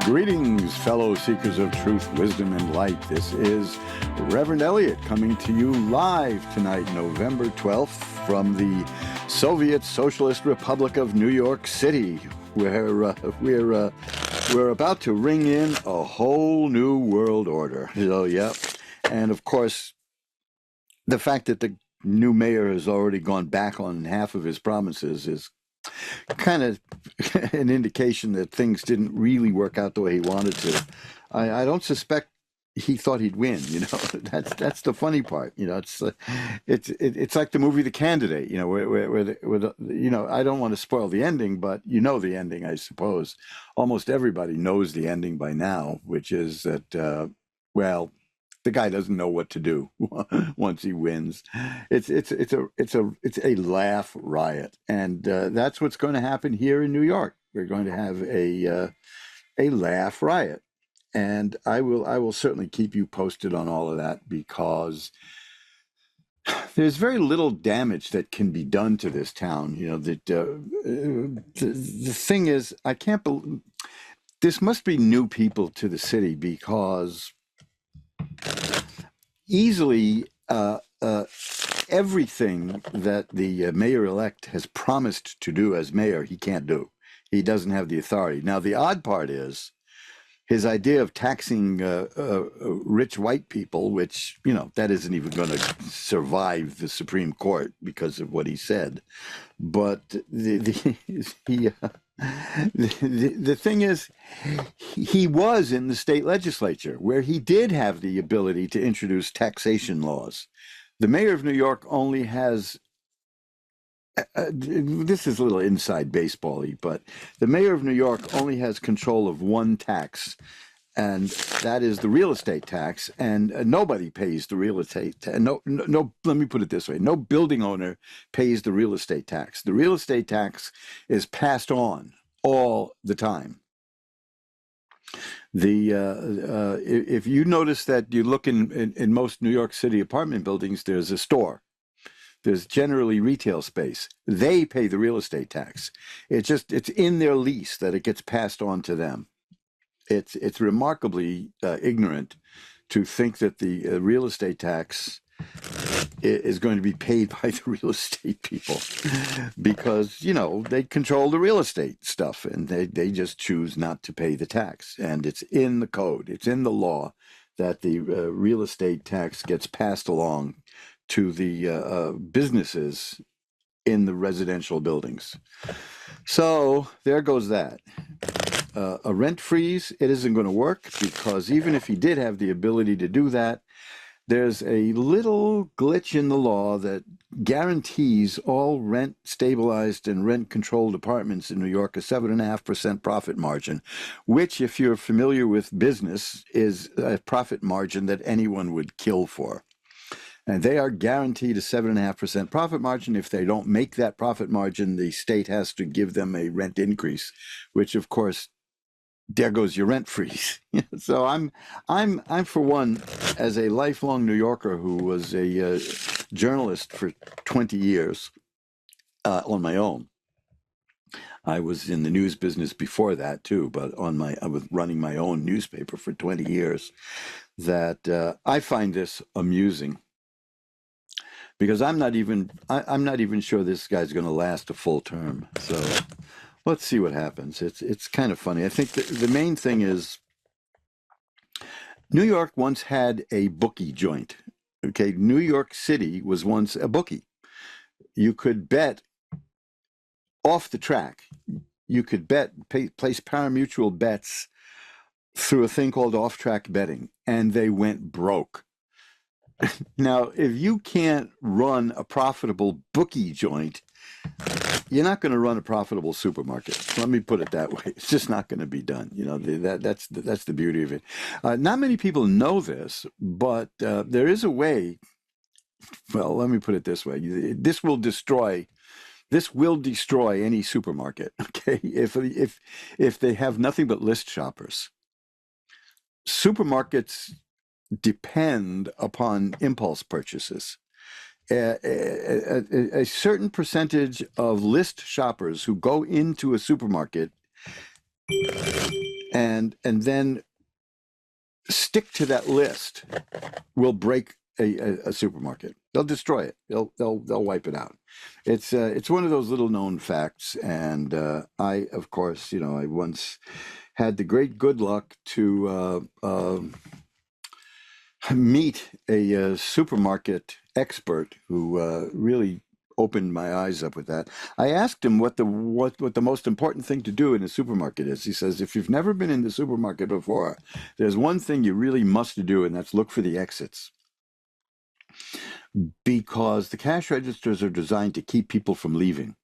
Greetings, fellow seekers of truth, wisdom, and light. This is Reverend Eliot coming to you live tonight, November 12th, from the Soviet Socialist Republic of New York City, where we're about to ring in a whole new world order. So, yeah. And of course, the fact that the new mayor has already gone back on half of his promises is kind of an indication that things didn't really work out the way he wanted to. I don't suspect he thought he'd win. That's the funny part. It's like the movie The Candidate. Where I don't want to spoil the ending, but the ending, I suppose. Almost everybody knows the ending by now, which is that the guy doesn't know what to do once he wins. It's a laugh riot, and that's what's going to happen here in New York. We're going to have a laugh riot, and I will certainly keep you posted on all of that, because there's very little damage that can be done to this town. The thing is, I can't believe this must be new people to the city, because easily everything that the mayor-elect has promised to do as mayor, he can't do. He doesn't have the authority. Now, the odd part is his idea of taxing rich white people, which, that isn't even going to survive the Supreme Court because of what he said. But the thing is, he was in the state legislature, where he did have the ability to introduce taxation laws. The mayor of New York only has, this is a little inside baseball-y, but the mayor of New York only has control of one tax, and that is the real estate tax. And nobody pays the real estate. No. Let me put it this way: no building owner pays the real estate tax. The real estate tax is passed on all the time. If you notice that you look in most New York City apartment buildings, there's a store. There's generally retail space. They pay the real estate tax. It's in their lease that it gets passed on to them. It's remarkably ignorant to think that the real estate tax is going to be paid by the real estate people, because they control the real estate stuff, and they just choose not to pay the tax. And it's in the code, it's in the law, that the real estate tax gets passed along to the businesses in the residential buildings. So there goes that. A rent freeze, it isn't going to work, because even if he did have the ability to do that, there's a little glitch in the law that guarantees all rent stabilized and rent controlled apartments in New York a 7.5% profit margin, which, if you're familiar with business, is a profit margin that anyone would kill for. And they are guaranteed a 7.5% profit margin. If they don't make that profit margin, the state has to give them a rent increase, which, of course, there goes your rent freeze. So I'm for one, as a lifelong New Yorker who was a journalist for 20 years on my own. I was in the news business before that too, but I was running my own newspaper for 20 years. That I find this amusing, because I'm not even sure this guy's going to last a full term. So let's see what happens. It's kind of funny. I think the main thing is, New York once had a bookie joint. Okay, New York City was once a bookie. You could bet off the track. You could place pari-mutuel bets through a thing called off-track betting, and they went broke. Now, if you can't run a profitable bookie joint, you're not going to run a profitable supermarket. Let me put it that way. It's just not going to be done. That's the beauty of it. Not many people know this, but there is a way. Well, let me put it this way. This will destroy any supermarket. Okay, if they have nothing but list shoppers. Supermarkets depend upon impulse purchases. A certain percentage of list shoppers who go into a supermarket and then stick to that list will break a supermarket. They'll destroy it. They'll wipe it out. It's one of those little known facts. And I, of course, I once had the great good luck to meet a supermarket expert who really opened my eyes up with that. I asked him what the most important thing to do in a supermarket is. He says, if you've never been in the supermarket before, there's one thing you really must do, and that's look for the exits. Because the cash registers are designed to keep people from leaving.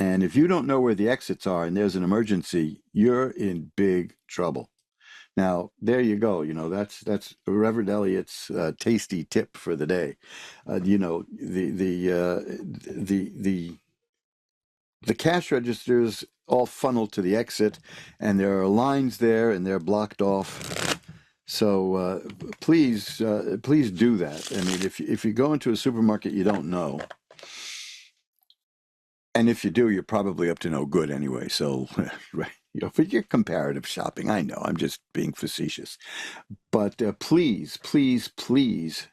And if you don't know where the exits are and there's an emergency, you're in big trouble. Now, there you go. That's Reverend Eliot's tasty tip for the day. The cash registers all funnel to the exit, and there are lines there, and they're blocked off. So please do that. I mean, if you go into a supermarket you don't know, and if you do, you're probably up to no good anyway. So, right, for your comparative shopping, I know I'm just being facetious, but please, please, please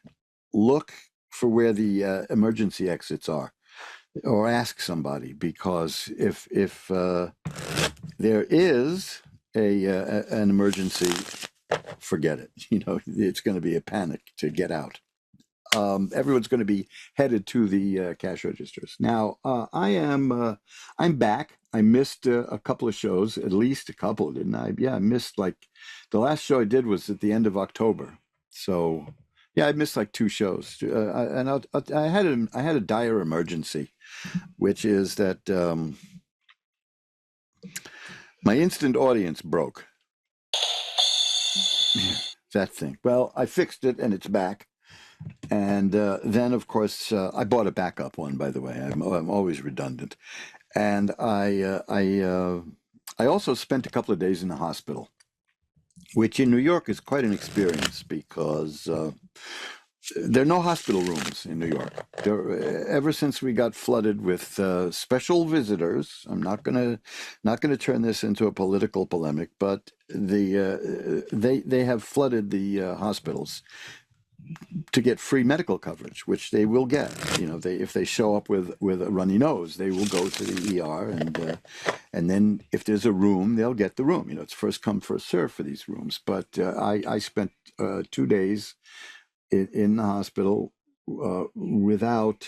look for where the emergency exits are, or ask somebody, because if there is an emergency, forget it. It's going to be a panic to get out. Everyone's going to be headed to the cash registers. Now, I'm back. I missed a couple of shows, at least a couple, didn't I? Yeah, I missed the last show I did was at the end of October. So, yeah, I missed 2 shows, I had a dire emergency, which is that my instant audience broke. That thing. Well, I fixed it and it's back. And then, of course, I bought a backup one. By the way, I'm always redundant. And I also spent a couple of days in the hospital, which in New York is quite an experience, because there are no hospital rooms in New York. Ever since we got flooded with special visitors, I'm not gonna turn this into a political polemic, but they have flooded the hospitals to get free medical coverage, which they will get. If they show up with a runny nose, they will go to the ER, and then if there's a room, they'll get the room. It's first come, first serve for these rooms. But I spent 2 days in the hospital without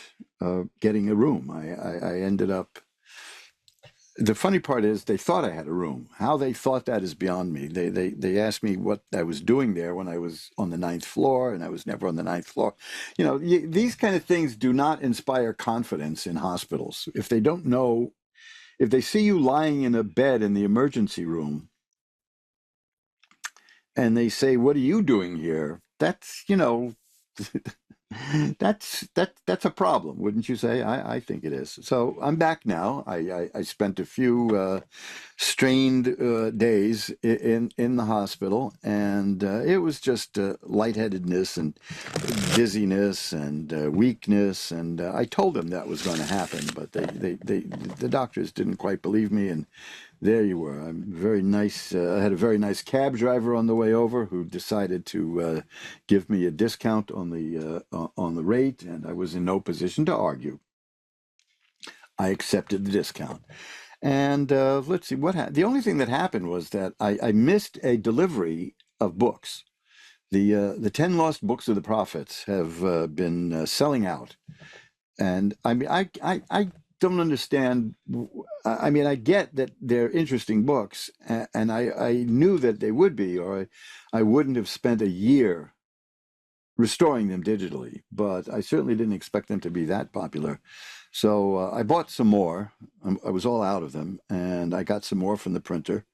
getting a room. I ended up. The funny part is they thought I had a room. How they thought that is beyond me. They asked me what I was doing there when I was on the 9th floor, and I was never on the 9th floor. These kind of things do not inspire confidence in hospitals. If they don't know, if they see you lying in a bed in the emergency room, and they say, "What are you doing here?" That's that's a problem, wouldn't you say? I think it is. So I'm back now. I spent a few strained days in the hospital, and it was just lightheadedness and dizziness and weakness. And I told them that was going to happen, but the doctors didn't quite believe me. And there you were. I'm very nice. I had a very nice cab driver on the way over who decided to give me a discount on the rate, and I was in no position to argue. I accepted the discount. And let's see what happened. The only thing that happened was that I missed a delivery of books. The 10 lost books of the prophets have been selling out, and I mean I don't understand. I mean, I get that they're interesting books, and I knew that they would be, or I wouldn't have spent a year restoring them digitally. But I certainly didn't expect them to be that popular. So I bought some more. I was all out of them, and I got some more from the printer.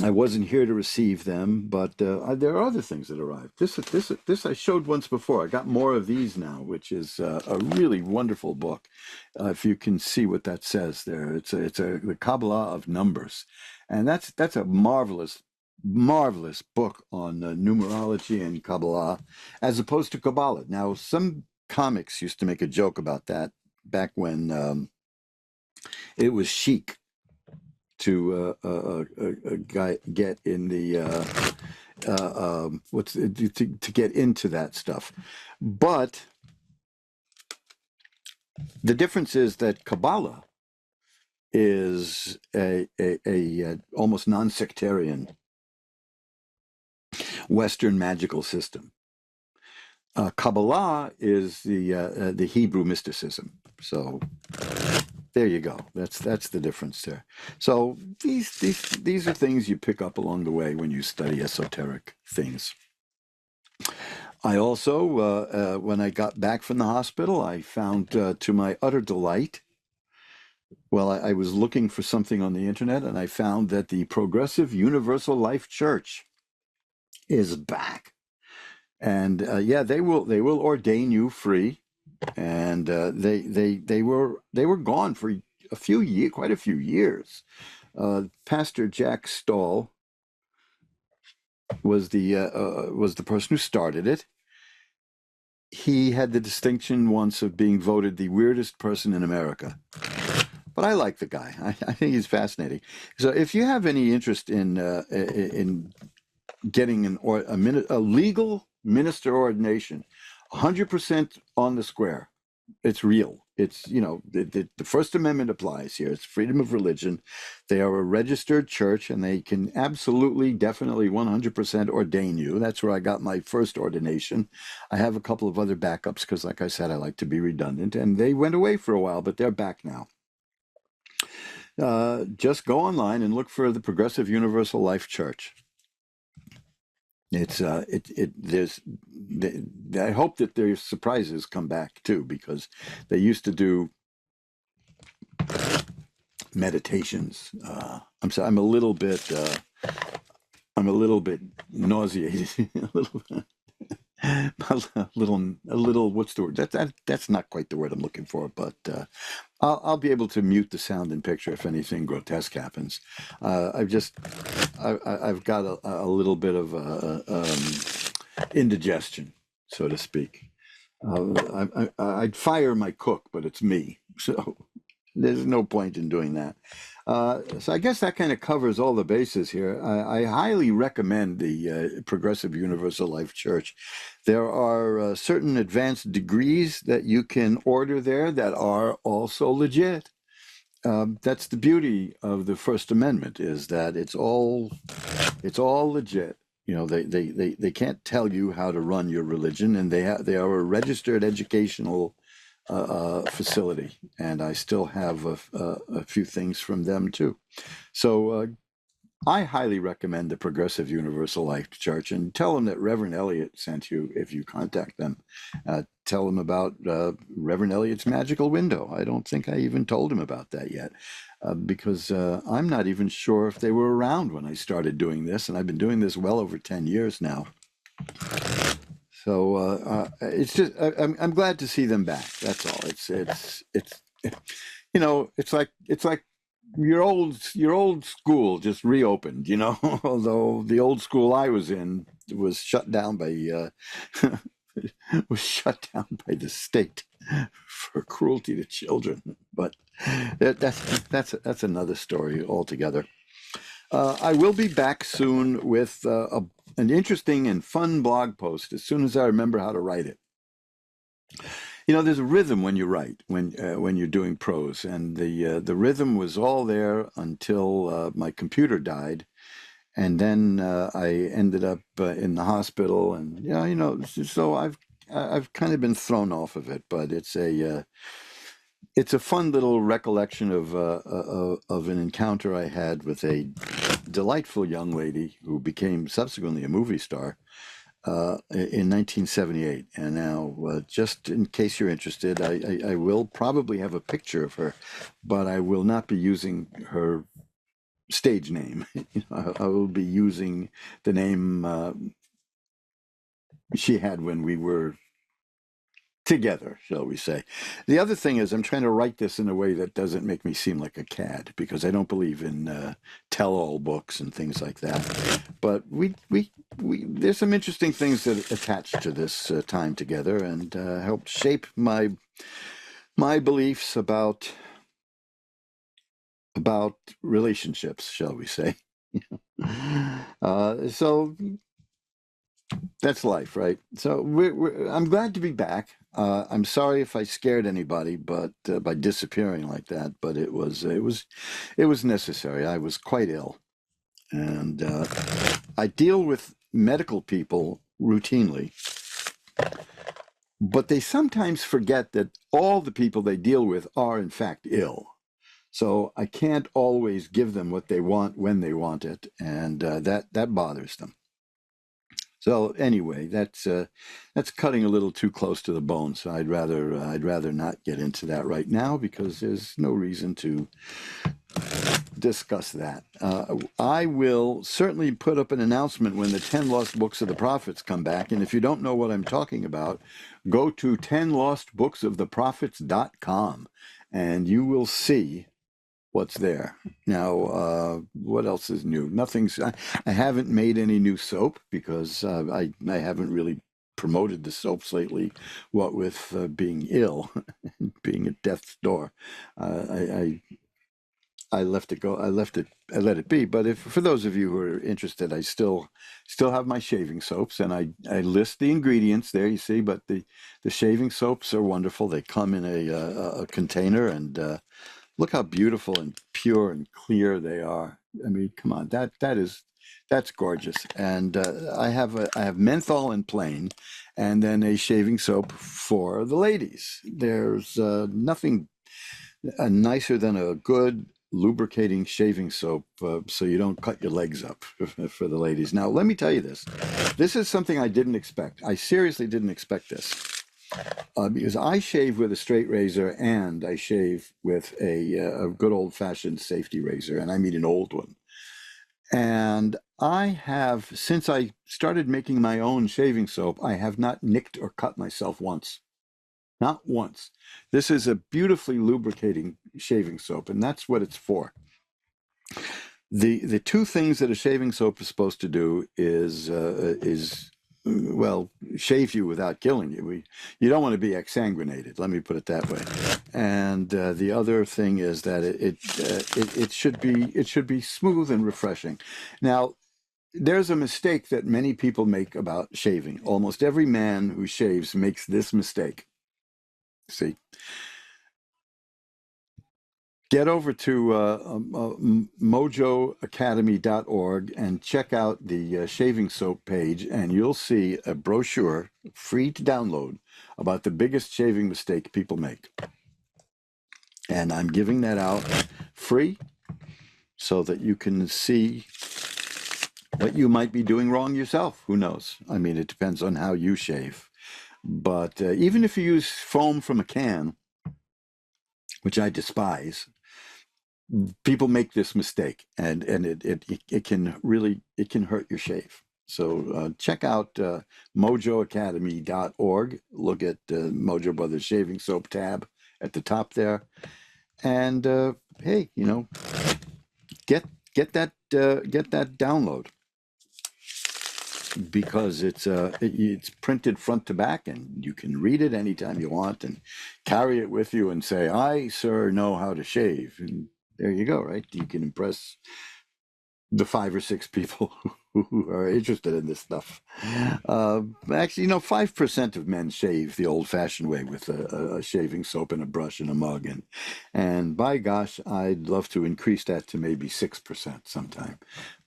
I wasn't here to receive them, but there are other things that arrived. This I showed once before. I got more of these now, which is a really wonderful book. If you can see what that says there, it's the Kabbalah of numbers, and that's a marvelous book on numerology and Kabbalah, as opposed to Kabbalah. Now, some comics used to make a joke about that back when it was chic to get in the to get into that stuff. But the difference is that Kabbalah is a almost non-sectarian Western magical system. Kabbalah is the Hebrew mysticism. So there you go. That's the difference there. So these are things you pick up along the way when you study esoteric things. I also, when I got back from the hospital, I found, to my utter delight, well, I was looking for something on the internet, and I found that the Progressive Universal Life Church is back. And yeah, they will ordain you free, and they were gone for quite a few years. Pastor Jack Stahl was the person who started it. He had the distinction once of being voted the weirdest person in America. But I like the guy. I think he's fascinating. So if you have any interest in getting a legal minister ordination, 100% on the square. It's real. It's, the First Amendment applies here. It's freedom of religion. They are a registered church, and they can absolutely, definitely 100% ordain you. That's where I got my first ordination. I have a couple of other backups because, like I said, I like to be redundant. And they went away for a while, but they're back now. Just go online and look for the Progressive Universal Life Church. It's I hope that their surprises come back too, because they used to do meditations. I'm sorry, I'm a little bit nauseated, a little. What's the word? That's not quite the word I'm looking for, but I'll be able to mute the sound and picture if anything grotesque happens. I've got a little bit of indigestion, so to speak. I'd fire my cook, but it's me, so there's no point in doing that. So I guess that kind of covers all the bases here. I highly recommend the Progressive Universal Life Church. There are certain advanced degrees that you can order there that are also legit. That's the beauty of the First Amendment, is that it's all legit. They can't tell you how to run your religion, and they are a registered educational facility, and I still have a few things from them too. So I highly recommend the Progressive Universal Life Church, and tell them that Reverend Eliot sent you if you contact them. Tell them about Reverend Eliot's Magical Window. I don't think I even told him about that yet, because I'm not even sure if they were around when I started doing this, and I've been doing this well over 10 years now. So it's just I'm glad to see them back. That's all. It's it's like your old school just reopened. Although the old school I was in was shut down by the state for cruelty to children. But that's another story altogether. I will be back soon with an interesting and fun blog post as soon as I remember how to write it. There's a rhythm when you write, when you're doing prose, and the rhythm was all there until my computer died, and then I ended up in the hospital, and so I've kind of been thrown off of it, but it's a fun little recollection of an encounter I had with a delightful young lady who became subsequently a movie star in 1978. And now, just in case you're interested, I will probably have a picture of her, but I will not be using her stage name. I will be using the name she had when we were together, shall we say. The other thing is, I'm trying to write this in a way that doesn't make me seem like a cad, because I don't believe in tell-all books and things like that. But we there's some interesting things that attach to this time together, and helped shape my beliefs about about relationships, shall we say. So that's life, right? So I'm glad to be back. I'm sorry if I scared anybody, but by disappearing like that. But it was necessary. I was quite ill, and I deal with medical people routinely, but they sometimes forget that all the people they deal with are in fact ill. So I can't always give them what they want when they want it, and that bothers them. So anyway, that's cutting a little too close to the bone. So I'd rather not get into that right now because there's no reason to discuss that. I will certainly put up an announcement when the 10 Lost Books of the Prophets come back. And if you don't know what I'm talking about, go to 10lostbooksoftheprophets.com and you will see what's there. Now, what else is new? I haven't made any new soap because I haven't really promoted the soaps lately, what with being ill, being at death's door. I left it go. I let it be. But if for those of you who are interested, I still have my shaving soaps, and I list the ingredients there. You see, but the shaving soaps are wonderful. They come in a container, and look how beautiful and pure and clear they are. I mean, come on, that's gorgeous. And I have menthol and plain, and then a shaving soap for the ladies. There's nothing nicer than a good lubricating shaving soap so you don't cut your legs up for the ladies. Now, let me tell you this. This is something I didn't expect. I seriously didn't expect this. Because I shave with a straight razor and I shave with a good old-fashioned safety razor, and I mean an old one. And I have, since I started making my own shaving soap, I have not nicked or cut myself once. Not once. This is a beautifully lubricating shaving soap, and that's what it's for. The two things that a shaving soap is supposed to do is well, shave you without killing you. You don't want to be exsanguinated. Let me put it that way. And the other thing is that it should be smooth and refreshing. Now, there's a mistake that many people make about shaving. Almost every man who shaves makes this mistake. See, get over to mojoacademy.org and check out the shaving soap page, and you'll see a brochure free to download about the biggest shaving mistake people make. And I'm giving that out free so that you can see what you might be doing wrong yourself. Who knows? I mean, it depends on how you shave. But even if you use foam from a can, which I despise, people make this mistake, and it can really hurt your shave. So check out mojoacademy.org. Look at Mojo Brothers Shaving Soap tab at the top there, and hey, get that download because it's printed front to back, and you can read it anytime you want and carry it with you and say, "I, sir, know how to shave." And there you go, right? You can impress the 5 or 6 people who are interested in this stuff. Actually, 5% of men shave the old-fashioned way with a shaving soap and a brush and a mug, and by gosh, I'd love to increase that to maybe 6% sometime.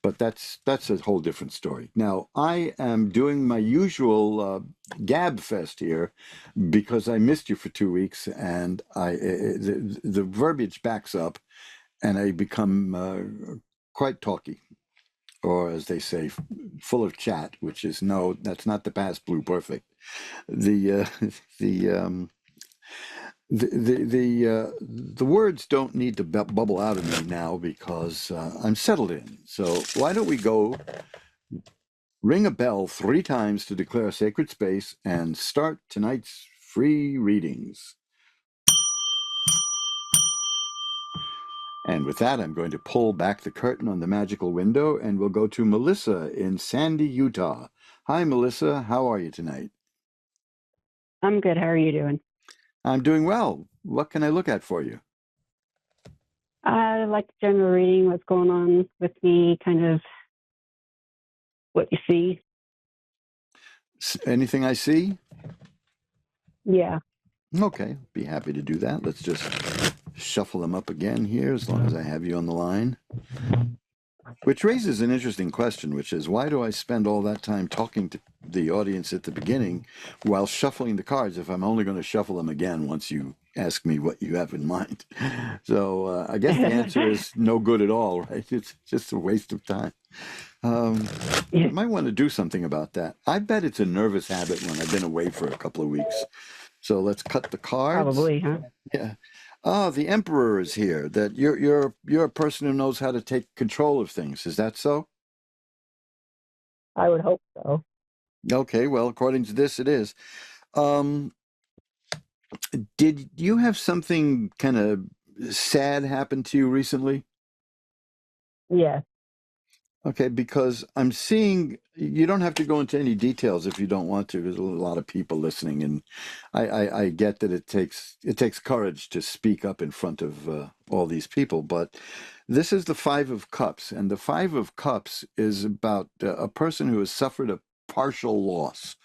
But that's a whole different story. Now, I am doing my usual gab fest here because I missed you for 2 weeks, and the verbiage backs up, and I become quite talky, or as they say, full of chat, which is no, that's not the past blue perfect. The the words don't need to bubble out of me now because I'm settled in. So why don't we go ring a bell 3 times to declare a sacred space and start tonight's free readings. And with that, I'm going to pull back the curtain on the magical window, and we'll go to Melissa in Sandy, Utah. Hi, Melissa. How are you tonight? I'm good. How are you doing? I'm doing well. What can I look at for you? I like general reading, what's going on with me, kind of what you see. Anything I see? Yeah. Okay, be happy to do that. Let's just shuffle them up again here as long as I have you on the line. Which raises an interesting question, which is why do I spend all that time talking to the audience at the beginning while shuffling the cards if I'm only going to shuffle them again once you ask me what you have in mind? So I guess the answer is no good at all, right? It's just a waste of time. I might want to do something about that. I bet it's a nervous habit when I've been away for a couple of weeks. So let's cut the cards. Probably, huh? Yeah. Ah, the Emperor is here. That you're a person who knows how to take control of things. Is that so? I would hope so. Okay, well, according to this, it is. Um, did you have something kind of sad happen to you recently? Yeah. Okay, because I'm seeing you don't have to go into any details if you don't want to. There's a lot of people listening, and I get that it takes courage to speak up in front of all these people. But this is the Five of Cups, and the Five of Cups is about a person who has suffered a partial loss.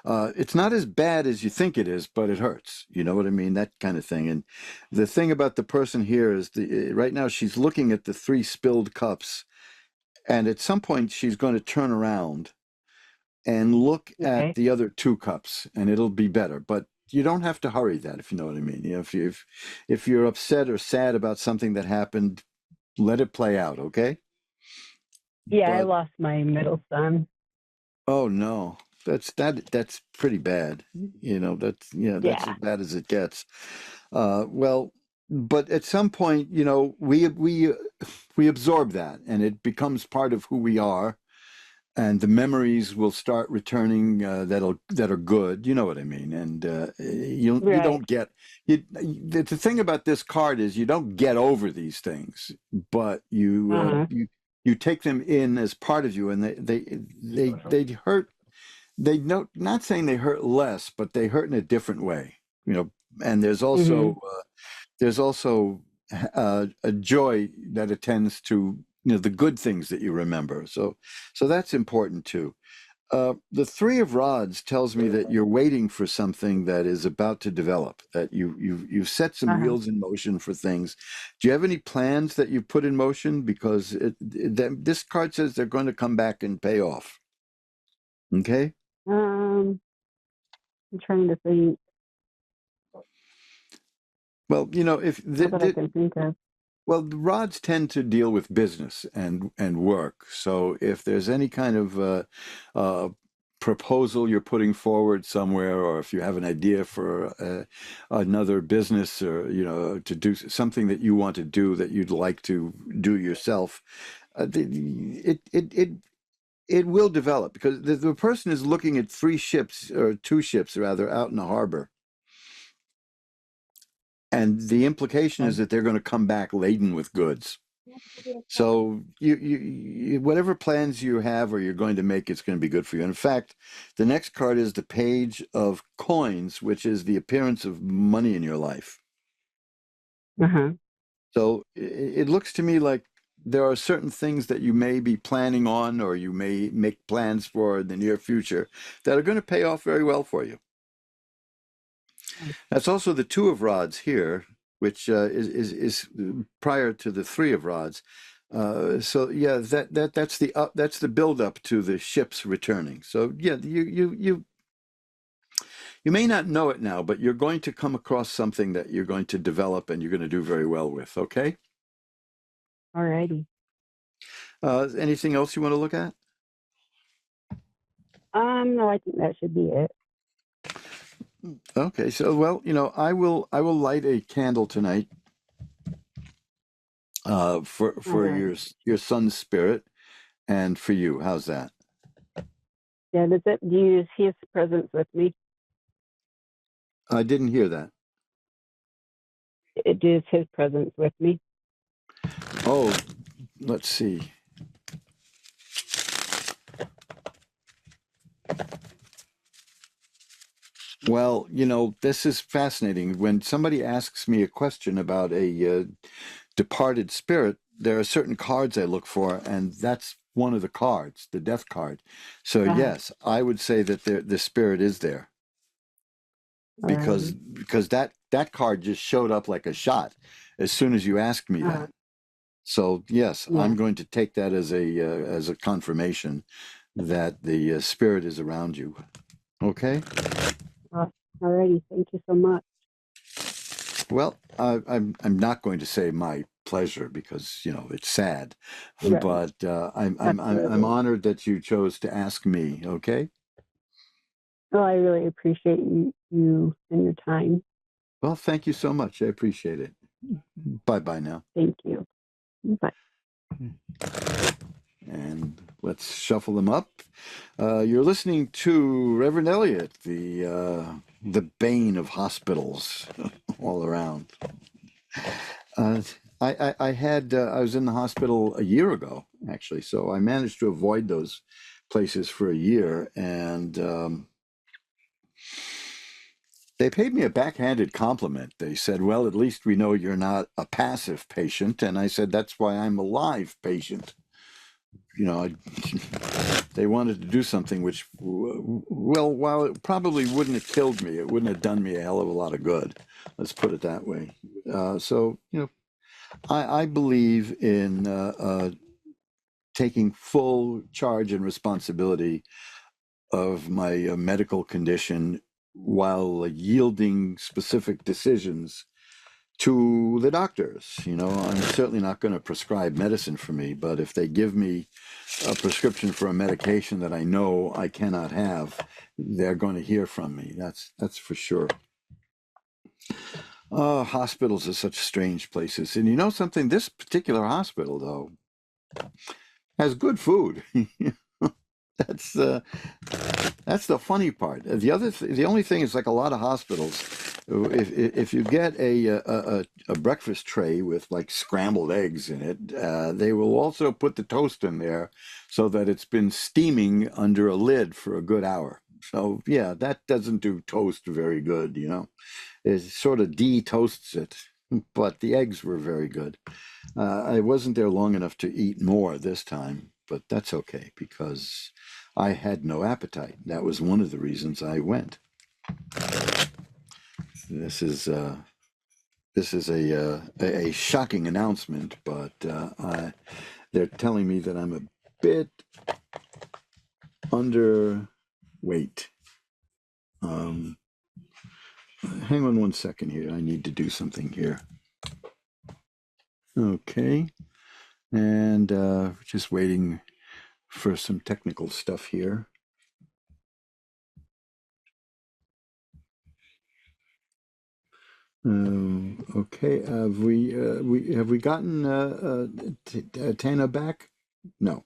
It's not as bad as you think it is, but it hurts. You know what I mean? That kind of thing. And the thing about the person here is right now she's looking at the three spilled cups and at some point, she's going to turn around and look at Okay. the other two cups, and it'll be better. But you don't have to hurry that, if you know what I mean. You know, if you're upset or sad about something that happened, let it play out, okay? Yeah, I But lost my middle son. oh no, that's pretty bad. You know, that's as Yeah. bad as it gets. Well, but at some point, you know, we absorb that, and it becomes part of who we are and the memories will start returning that are good. You know what I mean? And you Right. don't get the thing about this card is you don't get over these things, but Uh-huh. you take them in as part of you, and they hurt. They not saying they hurt less, but they hurt in a different way. You know, and Mm-hmm. there's also a joy that attends to the good things that you remember. So that's important too. The Three of Rods tells me that you're waiting for something that is about to develop. That you've set some Uh-huh. wheels in motion for things. Do you have any plans that you put in motion? Because this card says they're going to come back and pay off. Okay. Um, I'm trying to think. Well, you know, if Not that I can think of. well, the rods tend to deal with business and work. So if there's any kind of uh, proposal you're putting forward somewhere, or if you have an idea for another business, or to do something that you want to do that you'd like to do yourself, it will develop because the person is looking at three ships or two ships rather out in the harbor. And the implication is Okay. that they're going to come back laden with goods. So whatever plans you have or you're going to make, it's going to be good for you. In fact, the next card is the Page of Coins, which is the appearance of money in your life. Uh-huh. So it looks to me like there are certain things that you may be planning on or you may make plans for in the near future that are going to pay off very well for you. That's also the Two of Rods here, which is prior to the Three of Rods. So yeah, that's the build up to the ships returning. So yeah, you may not know it now, but you're going to come across something that you're going to develop and you're going to do very well with. Okay. Alrighty. Anything else you want to look at? No, I think that should be it. Okay. So well, I will light a candle tonight for Alright. your son's spirit and for you. How's that? Yeah, does it do you use his presence with me? I didn't hear that. It does his presence with me. Oh, let's see. Well, this is fascinating. When somebody asks me a question about departed spirit, there are certain cards I look for, and that's one of the cards, the death card. So Uh, yes, I would say that the spirit is there because alrighty. that card just showed up like a shot as soon as you asked me Uh, that. So yes, yeah. I'm going to take that as a confirmation that the spirit is around you. Okay. Alrighty. Thank you so much. Well, I'm not going to say my pleasure because it's sad, Right. but I'm Absolutely. honored that you chose to ask me. Okay. Well, I really appreciate you and your time. Well, thank you so much. I appreciate it. Bye bye now. Thank you. Bye. And let's shuffle them up. You're listening to Reverend Eliot, the bane of hospitals all around. Uh, I was in the hospital a year ago, actually, so I managed to avoid those places for a year, and they paid me a backhanded compliment. They said, "Well, at least we know you're not a passive patient," and I said, "That's why I'm a live patient." They wanted to do something which, well, while it probably wouldn't have killed me, it wouldn't have done me a hell of a lot of good. Let's put it that way. So, I believe in taking full charge and responsibility of my medical condition while yielding specific decisions to the doctors. I'm certainly not going to prescribe medicine for me, but if they give me a prescription for a medication that I know I cannot have, they're going to hear from me. That's for sure. Hospitals are such strange places. And you know something? This particular hospital, though, has good food. That's that's the funny part. The only thing is, like a lot of hospitals, if you get a breakfast tray with like scrambled eggs in it, they will also put the toast in there so that it's been steaming under a lid for a good hour. So yeah, that doesn't do toast very good. It sort of de-toasts it. But the eggs were very good. I wasn't there long enough to eat more this time, but that's okay because I had no appetite. That was one of the reasons I went. This is a shocking announcement, but they're telling me that I'm a bit underweight. Hang on one second here. I need to do something here. Okay, and just waiting for some technical stuff here. Okay. Have we gotten Tana back? No.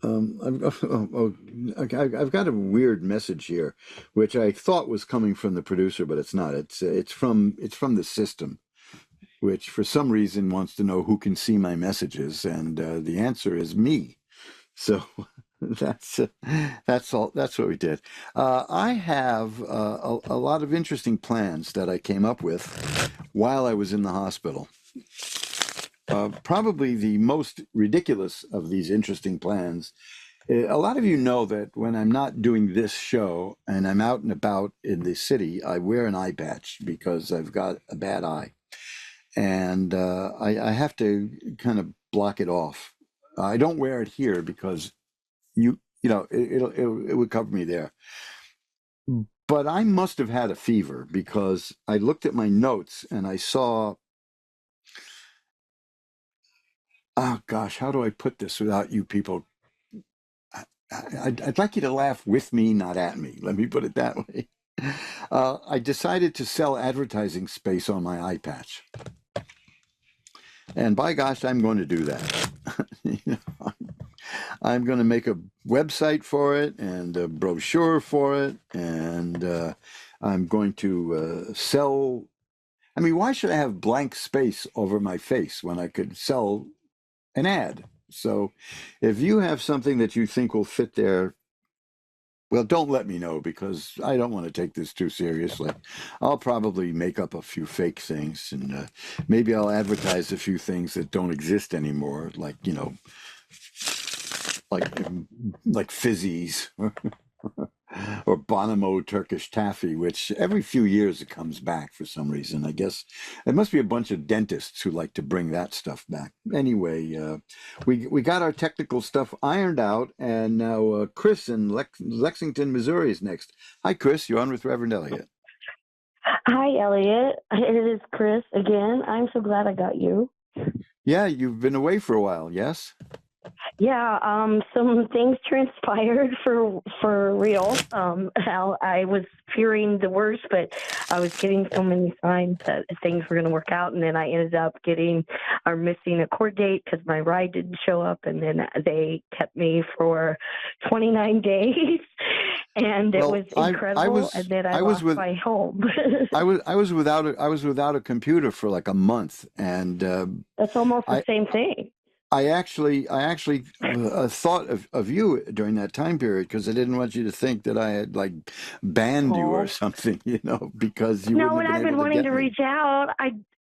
Okay, I've got a weird message here, which I thought was coming from the producer, but it's not. It's from the system, which for some reason wants to know who can see my messages, and the answer is me. So that's all. That's what we did. I have a lot of interesting plans that I came up with while I was in the hospital. Probably the most ridiculous of these interesting plans. A lot of you know that when I'm not doing this show and I'm out and about in the city, I wear an eye patch because I've got a bad eye, and I have to kind of block it off. I don't wear it here because it would cover me there. But I must have had a fever because I looked at my notes and I saw, oh gosh, how do I put this without you people? I'd like you to laugh with me, not at me. Let me put it that way. I decided to sell advertising space on my eye patch. And by gosh, I'm going to do that. I'm going to make a website for it and a brochure for it. And I'm going to sell. I mean, why should I have blank space over my face when I could sell an ad? So if you have something that you think will fit there, Well, don't let me know because I don't want to take this too seriously. I'll probably make up a few fake things and maybe I'll advertise a few things that don't exist anymore, like, like like fizzies or Bonomo Turkish taffy, which every few years it comes back for some reason. I guess it must be a bunch of dentists who like to bring that stuff back. Anyway, we got our technical stuff ironed out, and now Chris in Lexington, Missouri is next. Hi, Chris. You're on with Reverend Eliot. Hi, Eliot. It is Chris again. I'm so glad I got you. Yeah, you've been away for a while, yes? Yeah, some things transpired for real. How I was fearing the worst, but I was getting so many signs that things were going to work out, and then I ended up missing a court date because my ride didn't show up, and then they kept me for 29 days, and it Well, was incredible. And then I lost my home. I was without a computer for like a month, and That's almost the same thing. I actually thought of you during that time period because I didn't want you to think that I had like banned you or something, because you wouldn't And have I've been been able to wanting get to me. reach out.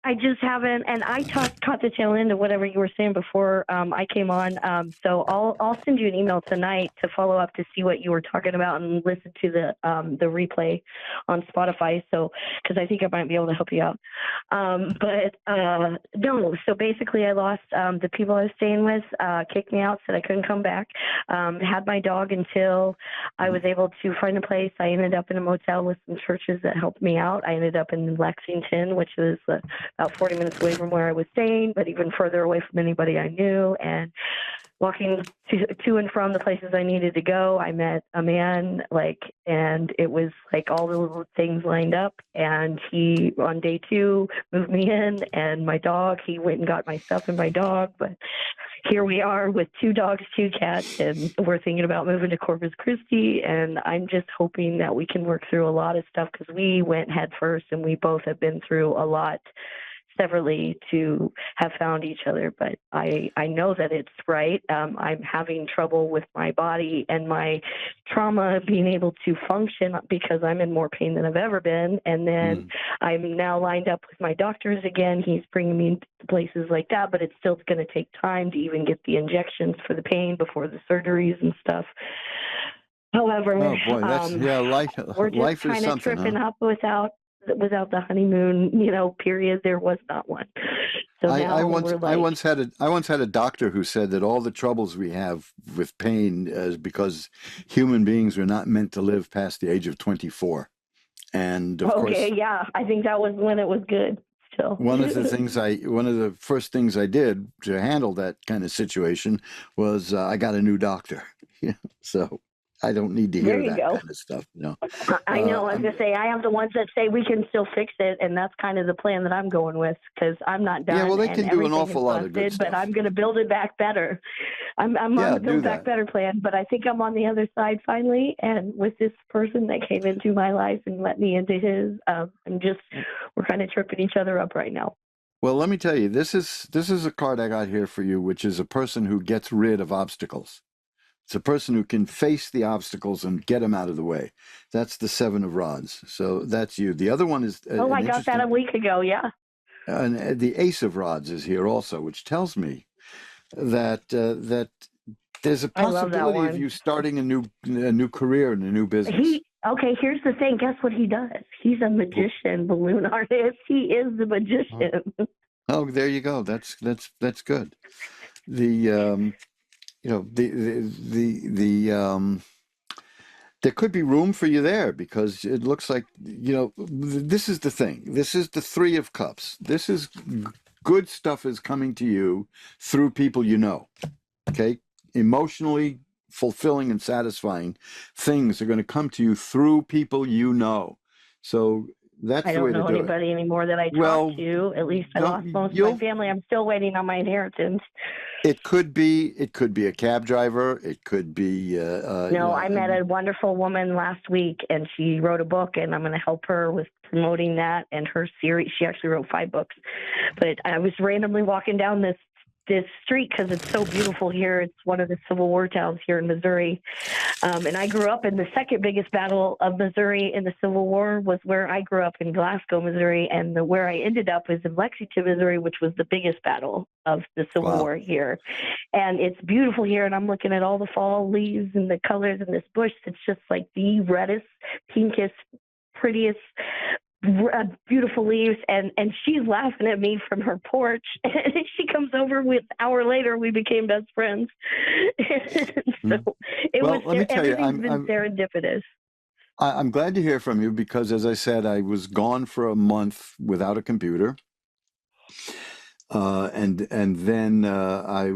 I just haven't, and I caught the tail end of whatever you were saying before I came on. So I'll send you an email tonight to follow up to see what you were talking about and listen to the replay on Spotify. So because I think I might be able to help you out. But no. So basically, I lost the people I was staying with. Kicked me out, said I couldn't come back. Had my dog until I was able to find a place. I ended up in a motel with some churches that helped me out. I ended up in Lexington, which is about 40 minutes away from where I was staying, but even further away from anybody I knew. And walking to and from the places I needed to go, I met a man, and it was like all the little things lined up. And he, on day 2, moved me in, and my dog, he went and got my stuff and my dog. But here we are with 2 dogs, 2 cats, and we're thinking about moving to Corpus Christi. And I'm just hoping that we can work through a lot of stuff because we went head first, and we both have been through a lot severally to have found each other. But I know that it's right. I'm having trouble with my body and my trauma being able to function because I'm in more pain than I've ever been. And then I'm now lined up with my doctors again. He's bringing me to places like that, but it's still going to take time to even get the injections for the pain before the surgeries and stuff. However, Oh boy, we're just life is kind of something, tripping huh? up without the honeymoon, period. There was not one. So I now once we're like, I once had a doctor who said that all the troubles we have with pain is because human beings are not meant to live past the age of 24. And of course, okay, yeah, I think that was when it was good still. one of the first things I did to handle that kind of situation was I got a new doctor. So I don't need to There hear you that go. kind of stuff. I know. I was going to say, I have the ones that say we can still fix it, and that's kind of the plan that I'm going with because I'm not done. Yeah, well, they and can do an everything awful is lot of good busted, but stuff. I'm going to build it back better. I'm on Yeah, the do build back that. better plan, but I think I'm on the other side finally. And with this person that came into my life and let me into his, we're kind of tripping each other up right now. Well, let me tell you, this is a card I got here for you, which is a person who gets rid of obstacles. It's a person who can face the obstacles and get them out of the way. That's the 7 of Rods. So that's you. The other one is I got that a week ago. Yeah. And the Ace of Rods is here also, which tells me that that there's a I love that possibility of one. you starting a new career and a new business. Here's the thing. Guess what he does? He's a magician, balloon artist. He is the magician. Oh, there you go. That's good. The there could be room for you there because it looks like, this is the thing. This is the 3 of Cups. This is good stuff is coming to you through people you know. Okay? Emotionally fulfilling and satisfying things are going to come to you through people you know. So that's I the don't way to know do it. anybody anymore that I Well, talk to. At least I lost most of my you'll family. I'm still waiting on my inheritance. it could be a cab driver. It could be No, I met a wonderful woman last week, and she wrote a book, and I'm going to help her with promoting that and her series. She actually wrote 5 books. But I was randomly walking down this this street because it's so beautiful here. It's one of the Civil War towns here in Missouri. And I grew up in the second biggest battle of Missouri in the Civil War was where I grew up in Glasgow, Missouri. And where I ended up was in Lexington, Missouri, which was the biggest battle of the Civil War here. And it's beautiful here. And I'm looking at all the fall leaves and the colors in this bush. It's just like the reddest, pinkest, prettiest, beautiful leaves, and she's laughing at me from her porch, and she comes over. An hour later, we became best friends. So it was. Let me tell you, everything's been serendipitous. I'm glad to hear from you because, as I said, I was gone for a month without a computer. And then I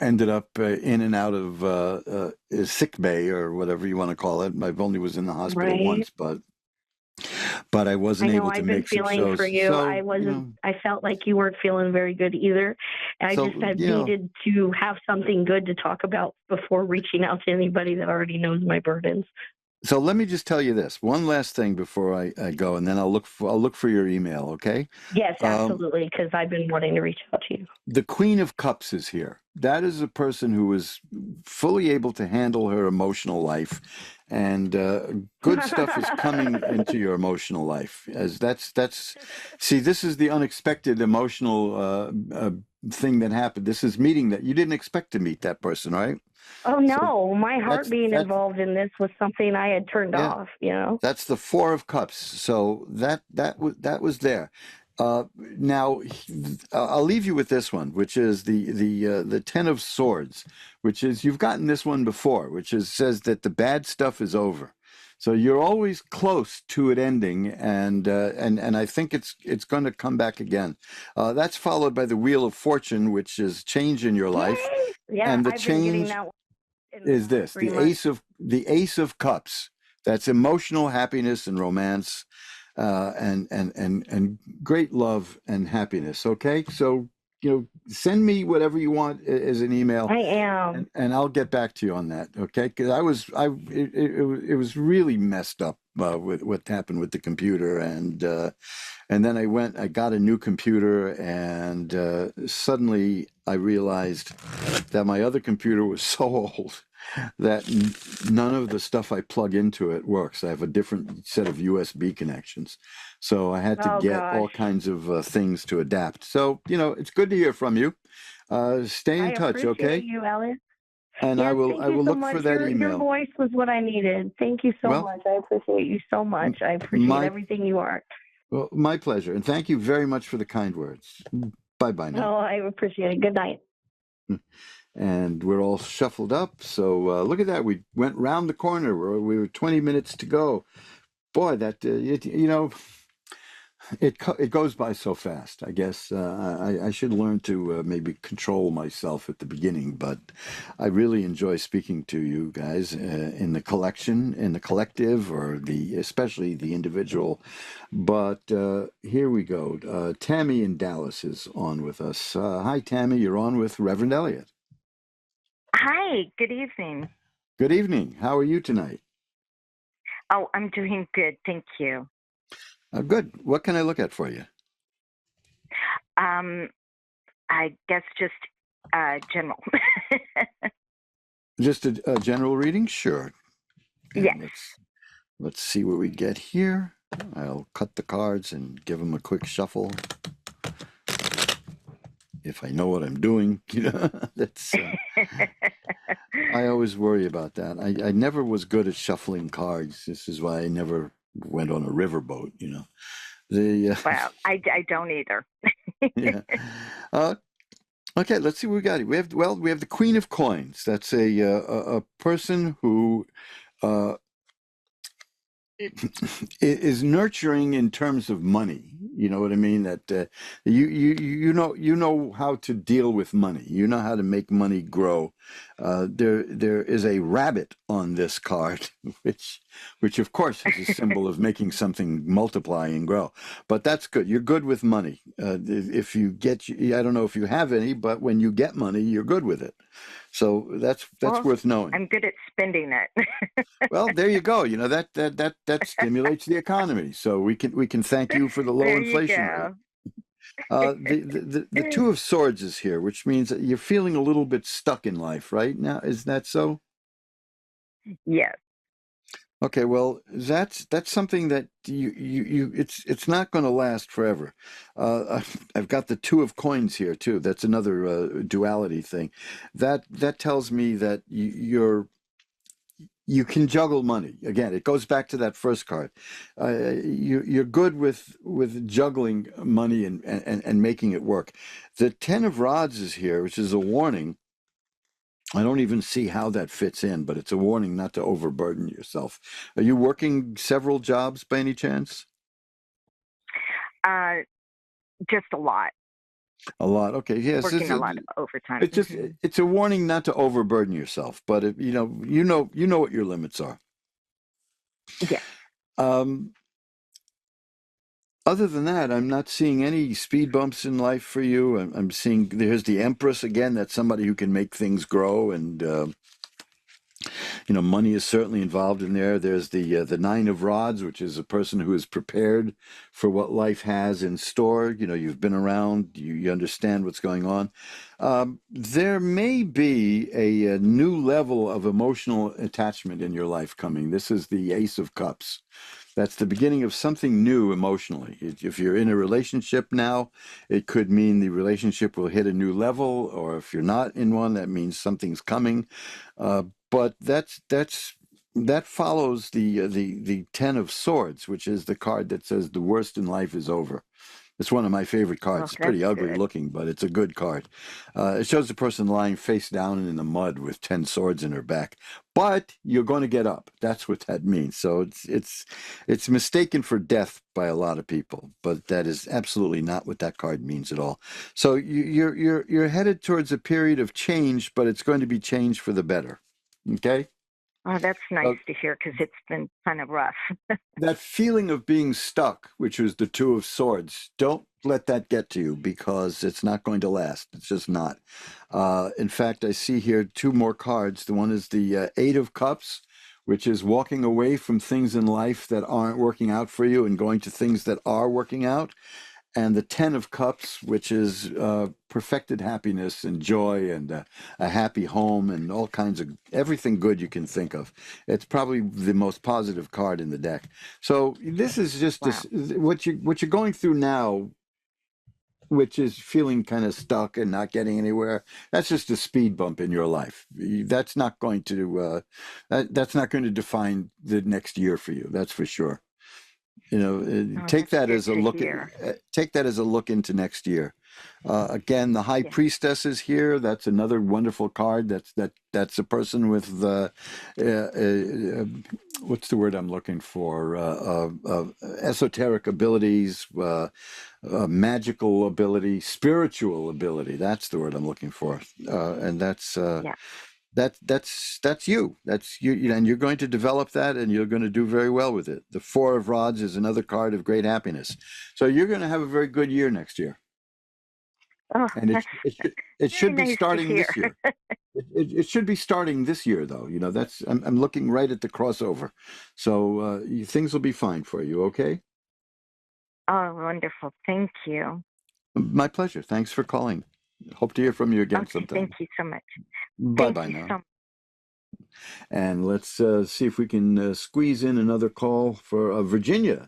ended up in and out of sick bay or whatever you want to call it. I only was in the hospital once, but I wasn't able to make some shows. I've been feeling for you. So, I wasn't. I felt like you weren't feeling very good either. And I needed to have something good to talk about before reaching out to anybody that already knows my burdens. So let me just tell you this one last thing before I go, and then I'll look for your email. Okay? Yes, absolutely. Because I've been wanting to reach out to you. The Queen of Cups is here. That is a person who is fully able to handle her emotional life, and good stuff is coming into your emotional life. As see, this is the unexpected emotional thing that happened. This is meeting that you didn't expect to meet that person, right? Oh no, my heart being involved in this was something I had turned off, you know. That's the Four of Cups. So that was there. Now I'll leave you with this one, which is the Ten of Swords, which is, you've gotten this one before, which says that the bad stuff is over. So you're always close to it ending, and I think it's going to come back again. That's followed by the Wheel of Fortune, which is change in your life. Yeah, and the I've change been getting that is this, the Ace of Cups. That's emotional happiness and romance, and great love and happiness. Okay, so send me whatever you want as an email. I am, and I'll get back to you on that. Okay, because it was really messed up with what happened with the computer, and then I got a new computer, and suddenly I realized that my other computer was so old that none of the stuff I plug into it works. I have a different set of USB connections. So I had to get all kinds of things to adapt. So, it's good to hear from you. Stay in touch, okay? I appreciate you, Eliot. And I will look for that email. Your voice was what I needed. Thank you so much. I appreciate you so much. I appreciate everything you are. Well, my pleasure. And thank you very much for the kind words. Bye-bye now. Oh, I appreciate it. Good night. And we're all shuffled up. So look at that. We went round the corner. We were 20 minutes to go. Boy, that, it goes by so fast. I guess I should learn to maybe control myself at the beginning, but I really enjoy speaking to you guys in the collective, or especially the individual. But here we go. Tammy in Dallas is on with us. Hi, Tammy. You're on with Reverend Eliot. Hi. Good evening. Good evening. How are you tonight? Oh, I'm doing good. Thank you. Good. What can I look at for you? I guess just general. Just a general reading? Sure. Yeah. Let's see what we get here. I'll cut the cards and give them a quick shuffle. If I know what I'm doing, that's. I always worry about that. I never was good at shuffling cards. This is why I never went on a riverboat. Well, I don't either. Yeah. Okay, let's see what we got here. We have the Queen of Coins. That's a person who is nurturing in terms of money. You know what I mean? That you know how to deal with money. You know how to make money grow. There is a rabbit on this card, which of course is a symbol of making something multiply and grow. But that's good. You're good with money. If you get, I don't know if you have any, but when you get money, you're good with it. So that's worth knowing. I'm good at spending it. Well, there you go. That stimulates the economy. So we can thank you for the low inflation rate. The Two of Swords is here, which means that you're feeling a little bit stuck in life right now. Is that so? Yes. Okay, well, that's something that it's not going to last forever. I've got the Two of Coins here too. That's another duality thing. That tells me that you can juggle money. Again, it goes back to that first card. You're good with juggling money and making it work. The Ten of Rods is here, which is a warning. I don't even see how that fits in, but it's a warning not to overburden yourself. Are you working several jobs by any chance? Uh, just a lot. A lot. Okay. Yes. Working a lot of overtime. It's just it's a warning not to overburden yourself. But you know what your limits are. Yeah. Um, Other than that, I'm not seeing any speed bumps in life for you. I'm seeing there's the Empress again. That's somebody who can make things grow, and money is certainly involved in there. There's the Nine of Rods, which is a person who is prepared for what life has in store. You've been around, you understand what's going on. There may be a new level of emotional attachment in your life coming. This is the Ace of Cups. That's the beginning of something new emotionally. If you're in a relationship now, it could mean the relationship will hit a new level, or if you're not in one, that means something's coming. But that follows the Ten of Swords, which is the card that says the worst in life is over. It's one of my favorite cards. Oh, It's pretty that's ugly good. looking, but it's a good card. It shows the person lying face down in the mud with 10 swords in her back. But you're going to get up. That's what that means. So it's mistaken for death by a lot of people, but that is absolutely not what that card means at all. So you're headed towards a period of change, but it's going to be change for the better. Okay? Oh, that's nice to hear because it's been kind of rough. That feeling of being stuck, which was the Two of Swords, don't let that get to you because it's not going to last. It's just not. In fact, I see here two more cards. The one is the Eight of Cups, which is walking away from things in life that aren't working out for you and going to things that are working out. And the Ten of Cups, which is perfected happiness and joy and a happy home and all kinds of everything good you can think of. It's probably the most positive card in the deck. So this is just Wow. what you're going through now, which is feeling kind of stuck and not getting anywhere. That's just a speed bump in your life. That's not going to that's not going to define the next year for you. That's for sure. Oh, Take that's that good as a to look. hear. Take that as a look into next year. Again, the High Yeah. Priestess is here. That's another wonderful card. That's a person with what's the word I'm looking for? Esoteric abilities, magical ability, spiritual ability. That's the word I'm looking for, and that's. Yeah. That's you. That's you, and you're going to develop that, and you're going to do very well with it. The Four of Rods is another card of great happiness. So you're going to have a very good year next year, Oh, and that's it very should be nice to starting hear. this year. It should be starting this year, though. That's I'm looking right at the crossover, so things will be fine for you. Okay, Oh, wonderful. Thank you. my pleasure. Thanks for calling. Hope to hear from you again Okay, sometime. thank you so much. Bye Thank bye you now. so much. And let's see if we can squeeze in another call for Virginia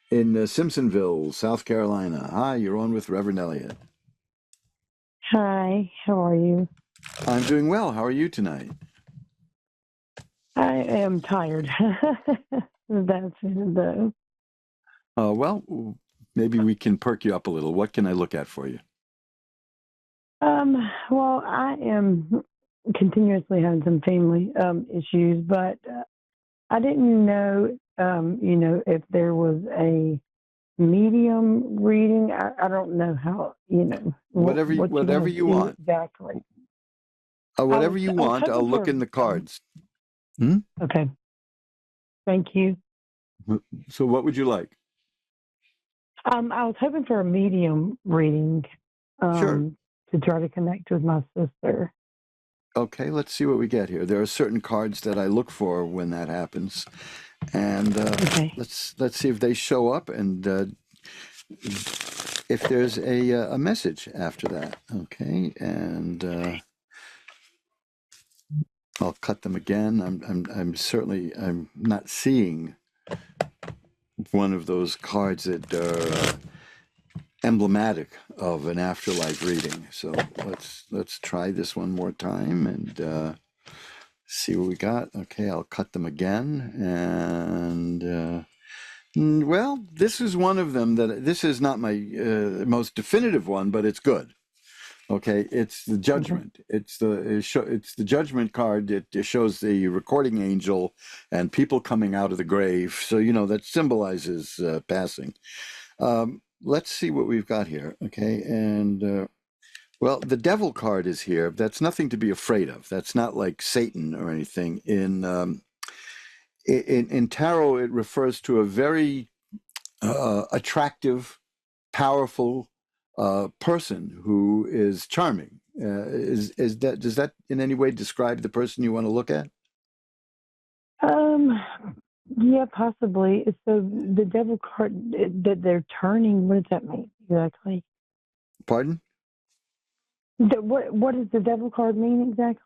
in Simpsonville, South Carolina. Hi, you're on with Reverend Eliot. Hi, how are you? I'm doing well. How are you tonight? I am tired. That's it, though. Well, maybe we can perk you up a little. What can I look at for you? Well, I am continuously having some family issues, but I didn't know, if there was a medium reading. I don't know how, Whatever, what you whatever want to you do want. exactly. Whatever you I was want, hoping I'll look for, in the cards. Hmm? okay, thank you. So what would you like? I was hoping for a medium reading Sure. to try to connect with my sister. Okay, let's see what we get here. There are certain cards that I look for when that happens, and Okay. let's see if they show up. And if there's a message after that. Okay, and I'll cut them again. I'm not seeing one of those cards that are emblematic of an afterlife reading. So let's try this one more time and see what we got. Okay, I'll cut them again, and well, this is one of them that this is not my most definitive one, but it's good. Okay, it's the Judgment. It's the Judgment card. It shows the recording angel and people coming out of the grave. So that symbolizes passing. Let's see what we've got here. Okay, and well, the Devil card is here. That's nothing to be afraid of. That's not like Satan or anything. In tarot, it refers to a very attractive, powerful person who is charming. Does that in any way describe the person you want to look at? Yeah, possibly. So the Devil card that they're turning, what does that mean exactly? Pardon? What does the Devil card mean exactly?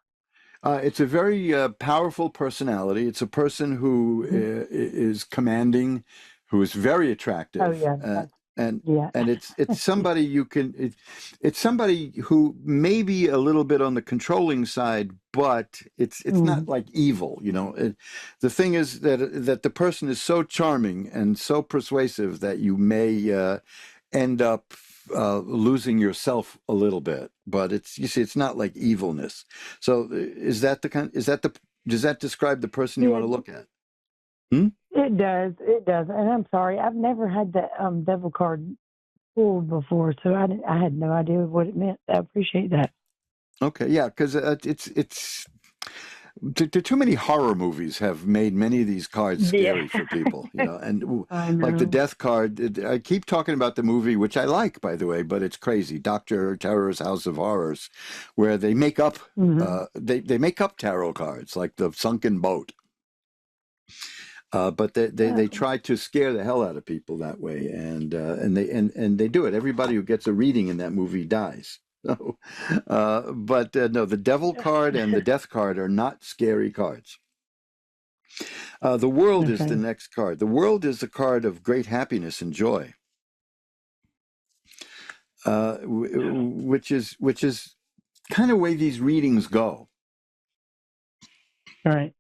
It's a very powerful personality. It's a person who is commanding, who is very attractive. Oh yeah, and yeah. and it's somebody it's somebody who may be a little bit on the controlling side, but it's not like evil. The thing is that the person is so charming and so persuasive that you may end up losing yourself a little bit, but it's not like evilness. So does that describe the person you want to look at? It does. And I'm sorry, I've never had the Devil card pulled before, so I had no idea what it meant. I appreciate that. Okay, yeah, because it's too many horror movies have made many of these cards scary for people, and like the Death card. I keep talking about the movie, which I like, by the way, but it's crazy. Dr. Terror's House of Horrors, where they make up they make up tarot cards like the sunken boat. But they try to scare the hell out of people that way, and they do it. Everybody who gets a reading in that movie dies. So, but no, the Devil card and the Death card are not scary cards. The World is the next card. The World is the card of great happiness and joy, which is kind of way these readings go. All right.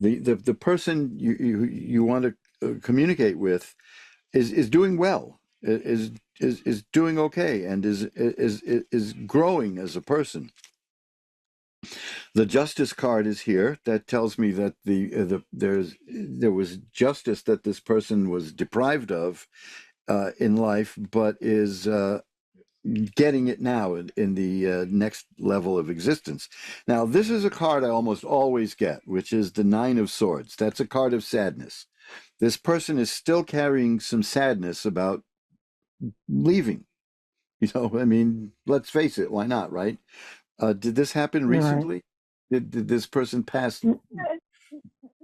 The person you want to communicate with is doing well, is doing okay, and is growing as a person. The Justice card is here. That tells me that there was justice that this person was deprived of in life, but is getting it now in the next level of existence. Now, this is a card I almost always get, which is the Nine of Swords. That's a card of sadness. This person is still carrying some sadness about leaving. I mean, let's face it, why not, right? Did this happen recently? Right. Did this person pass?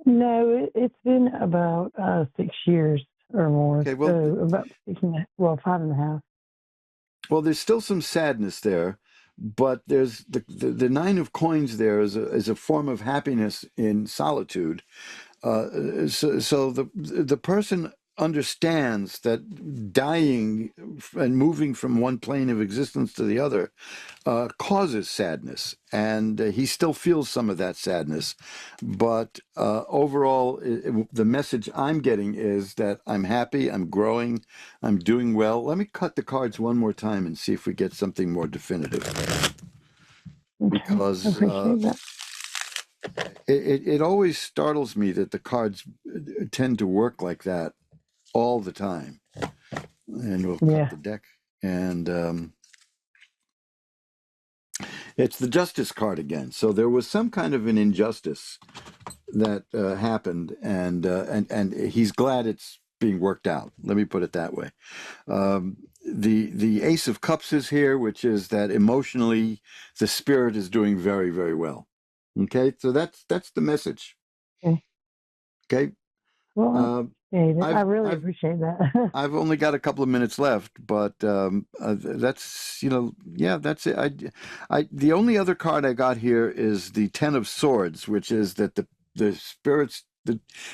No, it's been about 6 years or more. Okay, well, so about 5.5. Well, there's still some sadness there, but there's the Nine of Coins there is a form of happiness in solitude. So the person understands that dying and moving from one plane of existence to the other causes sadness, and he still feels some of that sadness. But overall, the message I'm getting is that I'm happy, I'm growing, I'm doing well. Let me cut the cards one more time and see if we get something more definitive. Because it always startles me that the cards tend to work like that all the time. And we'll cut the deck. And it's the Justice card again. So there was some kind of an injustice that happened, and he's glad it's being worked out. Let me put it that way. The Ace of Cups is here, which is that emotionally the spirit is doing very, very well. Okay, so that's the message. Okay. Well, David. I really I've appreciate that. I've only got a couple of minutes left, but that's yeah, that's it. The only other card I got here is the Ten of Swords, which is that the spirits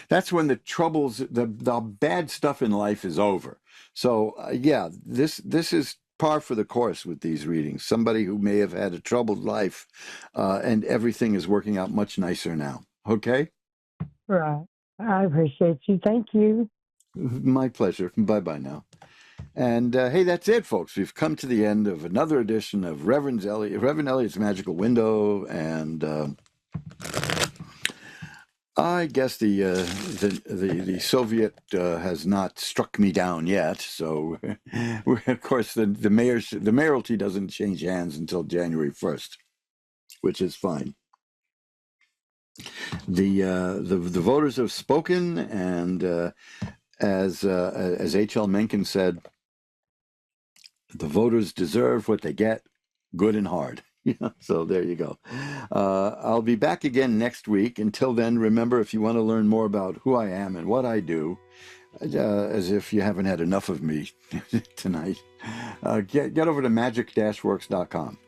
that's when the troubles, the bad stuff in life is over. So yeah, this is par for the course with these readings. Somebody who may have had a troubled life, and everything is working out much nicer now. Okay. Right. I appreciate you. Thank you. My pleasure. Bye bye now. And hey, that's it, folks. We've come to the end of another edition of Reverend Eliot's Magical Window, and I guess the Soviet has not struck me down yet. So, of course, the mayoralty doesn't change hands until January 1st, which is fine. The voters have spoken, and as H.L. Mencken said, the voters deserve what they get, good and hard. So there you go. I'll be back again next week. Until then, remember, if you want to learn more about who I am and what I do, as if you haven't had enough of me tonight, get over to magic-works.com.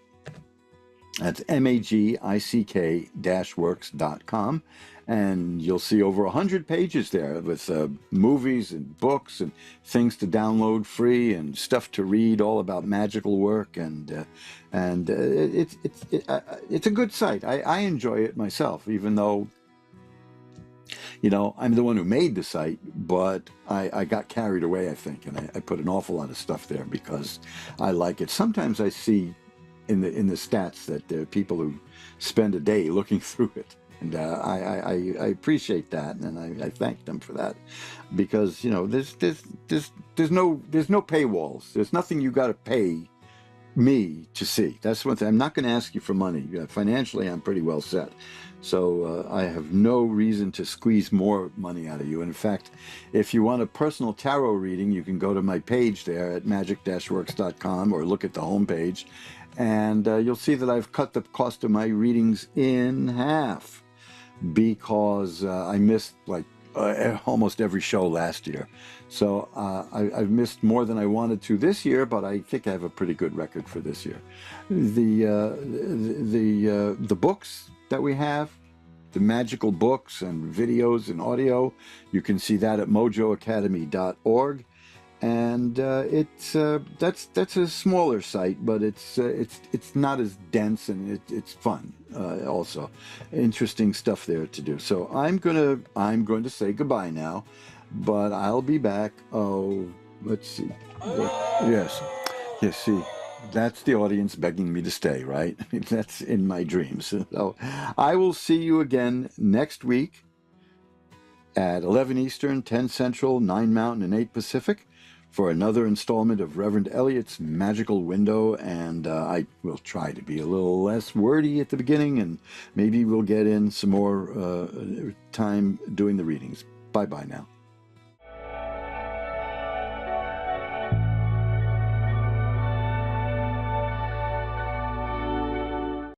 That's magick-works.com. And you'll see over 100 pages there with movies and books and things to download free and stuff to read all about magical work. And it's a good site. I enjoy it myself, even though, I'm the one who made the site, but I got carried away, I think, and I put an awful lot of stuff there because I like it. Sometimes I see in the stats that there are people who spend a day looking through it. And I appreciate that, and I thank them for that, because there's no paywalls. There's nothing you got to pay me to see. That's one thing. I'm not going to ask you for money. Financially, I'm pretty well set, so I have no reason to squeeze more money out of you. And in fact, if you want a personal tarot reading, you can go to my page there at magic-works.com or look at the homepage, and you'll see that I've cut the cost of my readings in half, because I missed almost every show last year. So I've missed more than I wanted to this year, but I think I have a pretty good record for this year. The books that we have, the magical books and videos and audio, you can see that at mojoacademy.org. And that's a smaller site, but it's not as dense, and it's fun. Also, interesting stuff there to do. So I'm going to say goodbye now, but I'll be back. Oh, let's see. Yes. See, that's the audience begging me to stay, right? That's in my dreams. So I will see you again next week at 11 Eastern, 10 Central, 9 Mountain, and 8 Pacific, for another installment of Reverend Eliot's Magical Window. And I will try to be a little less wordy at the beginning, and maybe we'll get in some more time doing the readings. Bye-bye now.